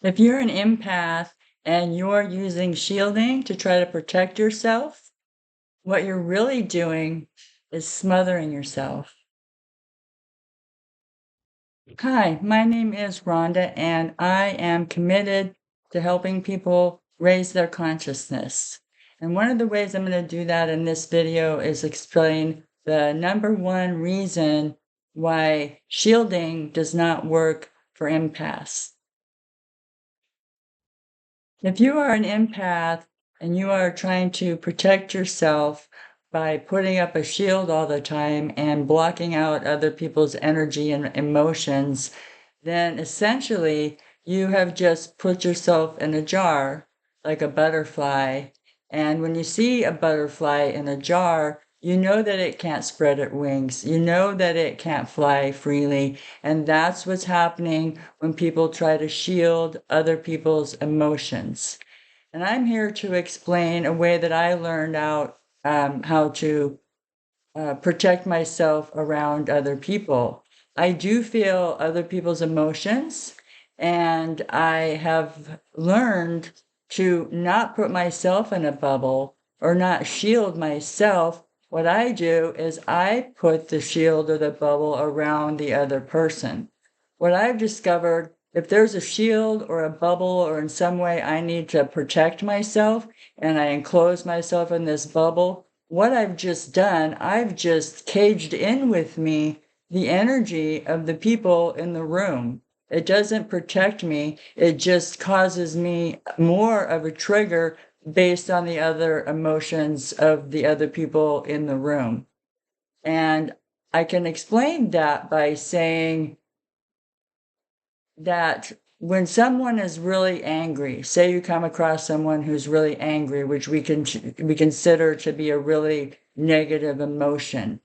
If you're an empath and you're using shielding to try to protect yourself, what you're really doing is smothering yourself. Hi, my name is Rhonda, and I am committed to helping people raise their consciousness. And one of the ways I'm going to do that in this video is explain the number one reason why shielding does not work for empaths. If you are an empath and you are trying to protect yourself by putting up a shield all the time and blocking out other people's energy and emotions, then essentially you have just put yourself in a jar like a butterfly. And when you see a butterfly in a jar, you know that it can't spread its wings. You know that it can't fly freely. And that's what's happening when people try to shield other people's emotions. And I'm here to explain a way that I learned out how to protect myself around other people. I do feel other people's emotions, and I have learned to not put myself in a bubble or not shield myself. What I do is I put the shield or the bubble around the other person. What I've discovered, if there's a shield or a bubble or in some way I need to protect myself and I enclose myself in this bubble, what I've just done, I've just caged in with me the energy of the people in the room. It doesn't protect me, it just causes me more of a trigger based on the other emotions of the other people in the room. And I can explain that by saying that when someone is really angry, say you come across someone who's really angry, which we consider to be a really negative emotion.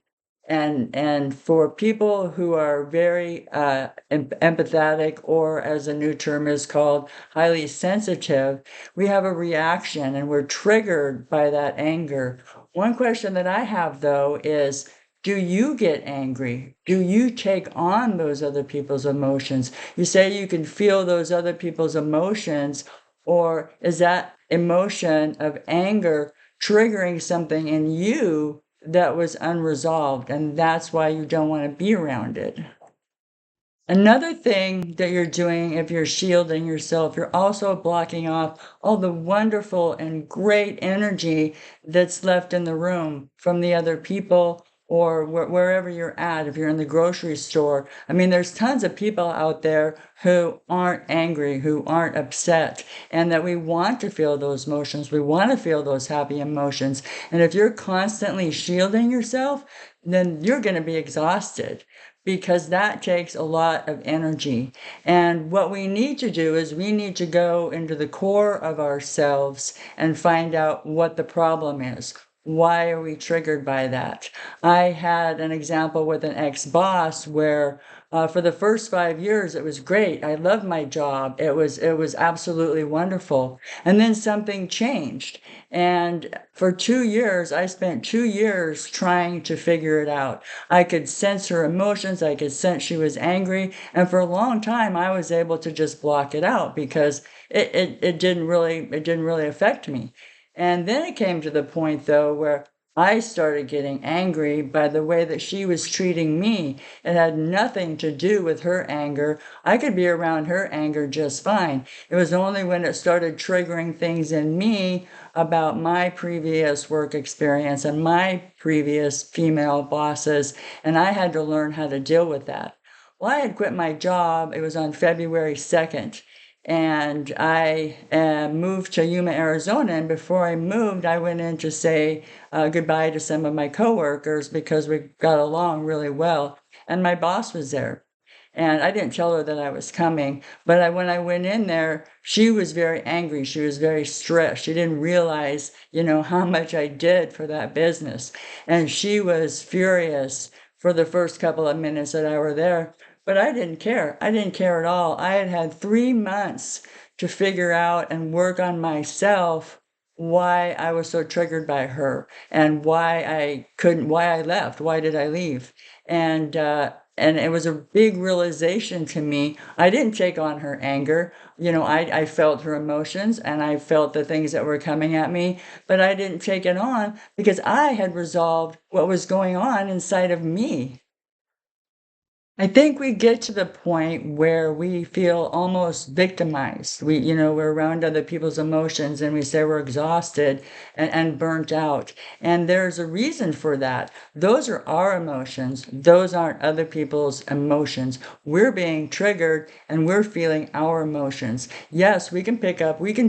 And for people who are very empathetic, or as a new term is called, highly sensitive, we have a reaction and we're triggered by that anger. One question that I have, though, is, do you get angry? Do you take on those other people's emotions? You say you can feel those other people's emotions, or is that emotion of anger triggering something in you that was unresolved, and that's why you don't want to be around it? Another thing that you're doing if you're shielding yourself, you're also blocking off all the wonderful and great energy that's left in the room from the other people, or wherever you're at. If you're in the grocery store, I mean, there's tons of people out there who aren't angry, who aren't upset, and that we want to feel those emotions. We want to feel those happy emotions. And if you're constantly shielding yourself, then you're going to be exhausted, because that takes a lot of energy. And what we need to do is we need to go into the core of ourselves and find out what the problem is. Why are we triggered by that? I had an example with an ex-boss where for the first 5 years, it was great. I loved my job. It was absolutely wonderful. And then something changed. And for 2 years, I spent 2 years trying to figure it out. I could sense her emotions. I could sense she was angry. And for a long time, I was able to just block it out because it didn't really affect me. And then it came to the point, though, where I started getting angry by the way that she was treating me. It had nothing to do with her anger. I could be around her anger just fine. It was only when it started triggering things in me about my previous work experience and my previous female bosses, and I had to learn how to deal with that. Well, I had quit my job. It was on February 2nd. And I moved to Yuma, Arizona. And before I moved, I went in to say goodbye to some of my coworkers because we got along really well. And my boss was there. And I didn't tell her that I was coming, but when I went in there, she was very angry. She was very stressed. She didn't realize, how much I did for that business. And she was furious for the first couple of minutes that I were there. But I didn't care. I didn't care at all. I had had 3 months to figure out and work on myself why I was so triggered by her and why I left. Why did I leave? And and it was a big realization to me. I didn't take on her anger. I felt her emotions and I felt the things that were coming at me, but I didn't take it on because I had resolved what was going on inside of me. I think we get to the point where we feel almost victimized. We're around other people's emotions and we say we're exhausted and burnt out. And there's a reason for that. Those are our emotions. Those aren't other people's emotions. We're being triggered and we're feeling our emotions. Yes, we can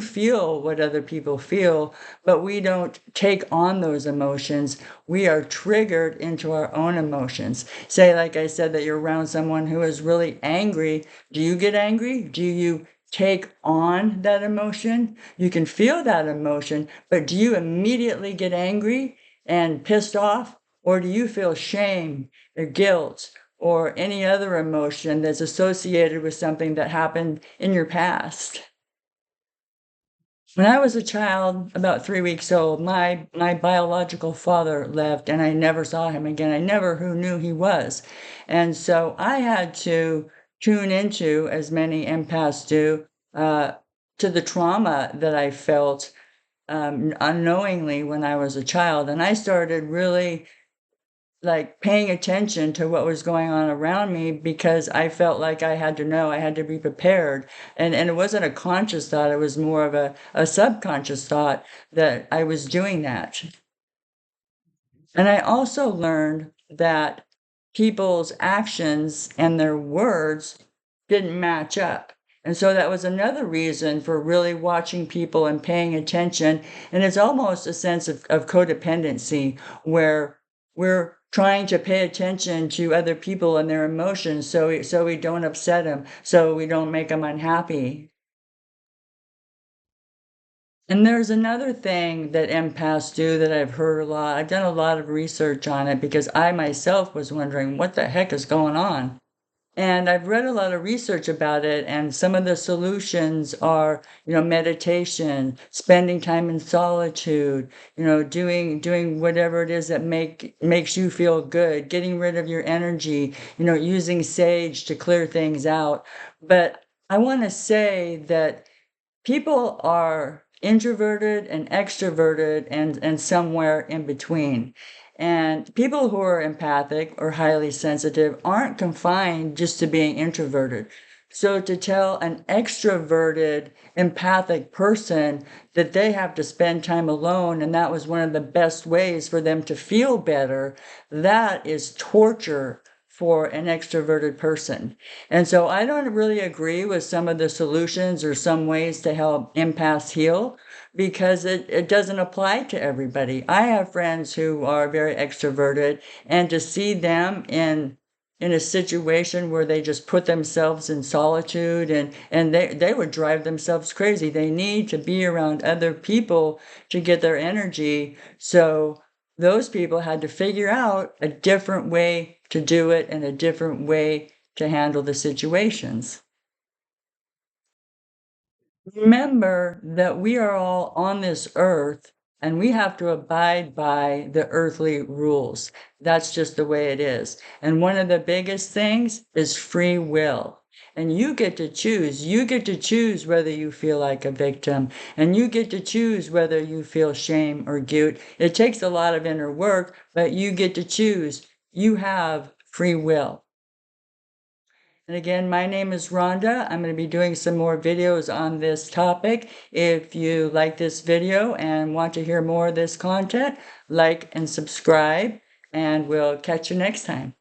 feel what other people feel, but we don't take on those emotions. We are triggered into our own emotions. Say, like I said, that you're around someone who is really angry. Do you get angry? Do you take on that emotion? You can feel that emotion, but do you immediately get angry and pissed off? Or do you feel shame or guilt or any other emotion that's associated with something that happened in your past? When I was a child, about 3 weeks old, my biological father left, and I never saw him again. I never who knew he was. And so I had to tune into, as many empaths do, uh, to the trauma that I felt, unknowingly when I was a child. And I started really like paying attention to what was going on around me because I felt like I had to know, I had to be prepared. And it wasn't a conscious thought, it was more of a subconscious thought that I was doing that. And I also learned that people's actions and their words didn't match up. And so that was another reason for really watching people and paying attention. And it's almost a sense of codependency where we're trying to pay attention to other people and their emotions so we don't upset them, so we don't make them unhappy. And there's another thing that empaths do that I've heard a lot. I've done a lot of research on it because I myself was wondering what the heck is going on. And I've read a lot of research about it, and some of the solutions are, meditation, spending time in solitude, doing whatever it is that makes you feel good, getting rid of your energy, using sage to clear things out. But I want to say that people are introverted and extroverted and somewhere in between. And people who are empathic or highly sensitive aren't confined just to being introverted. So to tell an extroverted, empathic person that they have to spend time alone and that was one of the best ways for them to feel better, that is torture for an extroverted person. And so I don't really agree with some of the solutions or some ways to help empaths heal because it doesn't apply to everybody. I have friends who are very extroverted, and to see them in a situation where they just put themselves in solitude and they would drive themselves crazy. They need to be around other people to get their energy. So those people had to figure out a different way to do it and a different way to handle the situations. Remember that we are all on this earth and we have to abide by the earthly rules. That's just the way it is. And one of the biggest things is free will. And you get to choose. You get to choose whether you feel like a victim, and you get to choose whether you feel shame or guilt. It takes a lot of inner work, but you get to choose. You have free will. And again, my name is Rhonda. I'm going to be doing some more videos on this topic. If you like this video and want to hear more of this content, like and subscribe, and we'll catch you next time.